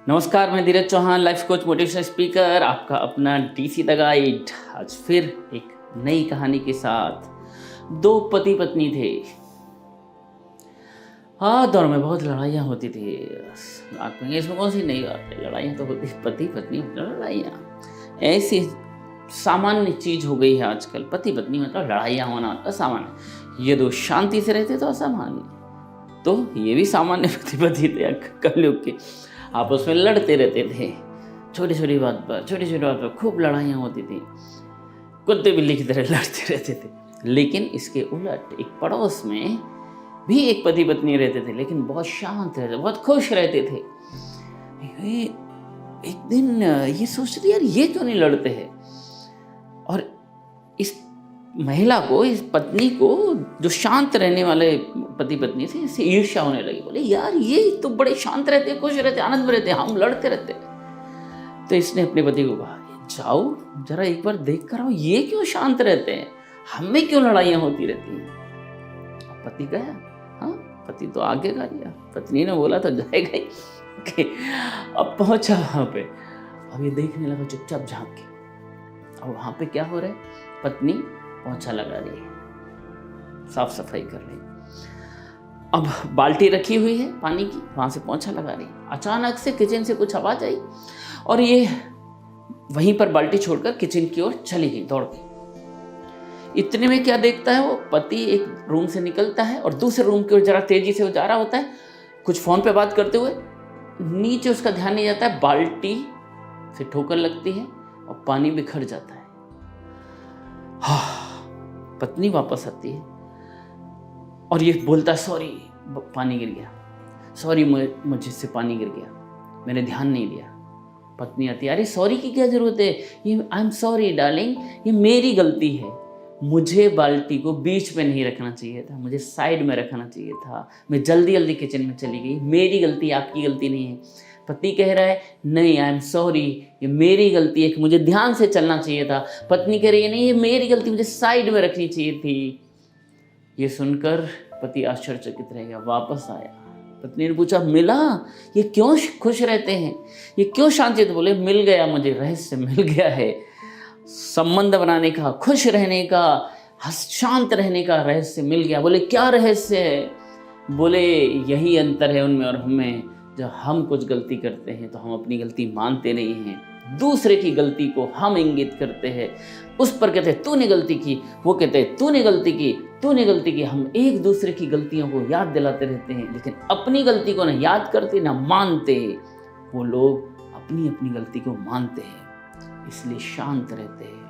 नमस्कार, मैं Dheeraj Chauhan, life coach, motivational speaker, आपका अपना डीसी द गाइड। आज फिर एक नई कहानी के साथ। दो पति पत्नी थे। हाँ, दौर में बहुत लड़ाइयाँ होती थी। आप कहेंगे इसमें कौन सी नई बात है, लड़ाइयाँ तो होती, पति पत्नी लड़ाइयाँ ऐसी सामान्य चीज हो गई है आजकल। पति पत्नी मतलब लड़ाइयाँ होना असामान्य। ये दो शांति से रहते तो असामान्य, तो ये भी सामान्य पति पति थे कलयुग के। आपस में लड़ते रहते थे, छोटी छोटी बात पर खूब लड़ाइयाँ होती थी, कुत्ते बिल्ली की तरह लड़ते रहते थे। लेकिन इसके उलट एक पड़ोस में भी एक पति पत्नी रहते थे, लेकिन बहुत शांत रहते, बहुत खुश रहते थे। एक दिन ये सोचते यार ये क्यों नहीं लड़ते हैं, और इस महिला को, इस पत्नी को, जो शांत रहने वाले पति पत्नी थे, इससे ईर्ष्या होने लगी। बोले यार ये तो बड़े शांत रहते, खुश रहते, आनंद में रहते, हम लड़ते रहते। तो इसने अपने पति को कहा जाओ जरा एक बार देख कर आओ, ये क्यों शांत रहते हैं, हमें क्यों लड़ाइयाँ होती रहती हैं। पति गया, हाँ पति तो आगे का गया, पत्नी ने बोला तो जाएगा ही। अब पहुंचा वहां पे, अब ये देखने लगा चुपचाप झांक के। अब वहां पे क्या हो रहा है, पत्नी पोंछा लगा रही है, साफ सफाई कर रही है। अब बाल्टी रखी हुई है पानी की, वहां से पोंछा लगा रही है। अचानक से किचन से कुछ आवाज आई और ये वहीं पर बाल्टी छोड़कर किचन की ओर चली गई दौड़ के। इतने में क्या देखता है वो, पति एक रूम से निकलता है और दूसरे रूम की ओर जरा तेजी से वो जा रहा होता है, कुछ फोन पे बात करते हुए। नीचे उसका ध्यान नहीं जाता है, बाल्टी से ठोकर लगती है और पानी बिखर जाता है। हाँ, पत्नी वापस आती है और ये बोलता है सॉरी पानी गिर गया, सॉरी मुझसे पानी गिर गया, मैंने ध्यान नहीं दिया। पत्नी आती है, अरे सॉरी की क्या जरूरत है, ये आई एम सॉरी डार्लिंग, ये मेरी गलती है, मुझे बाल्टी को बीच में नहीं रखना चाहिए था, मुझे साइड में रखना चाहिए था, मैं जल्दी जल्दी किचन में चली गई, मेरी गलती, आपकी गलती नहीं है। पति कह रहा है नहीं आई एम सॉरी, ये मेरी गलती है कि मुझे ध्यान से चलना चाहिए था। पत्नी कह रही है नहीं ये मेरी गलती, मुझे साइड में रखनी चाहिए थी। ये सुनकर पति आश्चर्यचकित रह गया, वापस आया। पत्नी ने पूछा मिला, ये क्यों खुश रहते हैं, ये क्यों शांति? तो बोले मिल गया, मुझे रहस्य मिल गया है, संबंध बनाने का, खुश रहने का, शांत रहने का रहस्य मिल गया। बोले क्या रहस्य है? बोले यही अंतर है उनमें और हमें, जब हम कुछ गलती करते हैं तो हम अपनी गलती मानते नहीं हैं, दूसरे की गलती को हम इंगित करते हैं, उस पर कहते हैं तूने गलती की, वो कहते हैं तूने गलती की, तूने गलती की। हम एक दूसरे की गलतियों को याद दिलाते रहते हैं, लेकिन अपनी गलती को ना याद करते ना मानते। वो लोग अपनी अपनी गलती को मानते हैं, इसलिए शांत रहते हैं।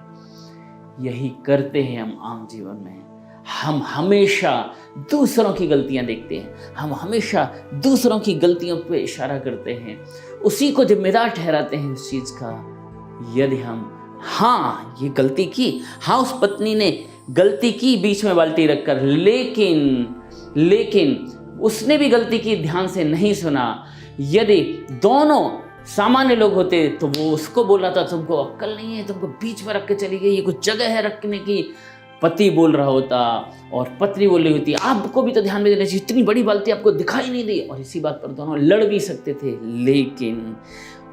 यही करते हैं हम आम जीवन में। हम हमेशा दूसरों की गलतियां देखते हैं, हम हमेशा दूसरों की गलतियों पे इशारा करते हैं, उसी को जिम्मेदार ठहराते हैं उस चीज का। यदि हम हाँ ये गलती की, हाँ उस पत्नी ने गलती की बीच में बाल्टी रखकर, लेकिन उसने भी गलती की, ध्यान से नहीं सुना। यदि दोनों सामान्य लोग होते तो वो उसको बोला था तुमको अक्ल नहीं है, तुमको बीच में रख के चली गई, ये कुछ जगह है रखने की। पति बोल रहा होता और पत्नी बोल रही होती आपको भी तो ध्यान में देना चाहिए, इतनी बड़ी बाल्टी आपको दिखाई नहीं दी, और इसी बात पर दोनों लड़ भी सकते थे। लेकिन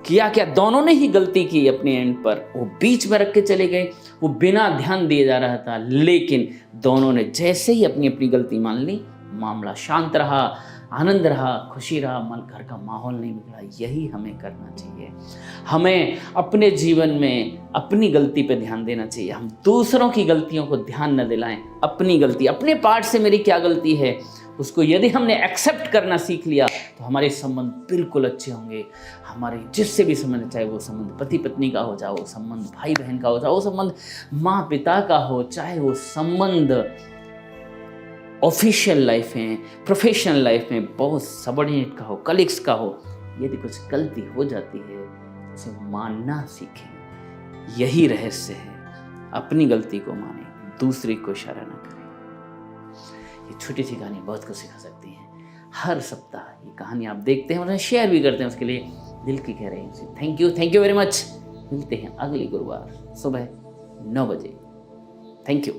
किया क्या, दोनों ने ही गलती की अपने एंड पर। वो बीच में रख के चले गए, वो बिना ध्यान दिए जा रहा था, लेकिन दोनों ने जैसे ही अपनी अपनी गलती मान ली, मामला शांत रहा, आनंद रहा, खुशी रहा, घर का माहौल नहीं बिगड़ा। यही हमें करना चाहिए। हमें अपने जीवन में अपनी गलती पे ध्यान देना चाहिए। हम दूसरों की गलतियों को ध्यान न दिलाएं, अपनी गलती, अपने पार्ट से मेरी क्या गलती है, उसको यदि हमने एक्सेप्ट करना सीख लिया तो हमारे संबंध बिल्कुल अच्छे होंगे। हमारे जिससे भी संबंध, चाहे वो संबंध पति पत्नी का हो, चाहे वो संबंध भाई बहन का हो, चाहे वो संबंध माँ पिता का हो, चाहे वो संबंध ऑफिशियल लाइफ में, प्रोफेशनल लाइफ में, बहुत सबॉर्डिनेट का हो, कलीग्स का हो, यदि कुछ गलती हो जाती है तो उसे मानना सीखें। यही रहस्य है, अपनी गलती को माने, दूसरे को इशारा न करें। ये छोटी सी कहानी बहुत कुछ सिखा सकती है। हर सप्ताह ये कहानी आप देखते हैं और शेयर भी करते हैं, उसके लिए दिल की गहराई से थैंक यू वेरी मच। मिलते हैं अगली गुरुवार सुबह 9 बजे। Thank you.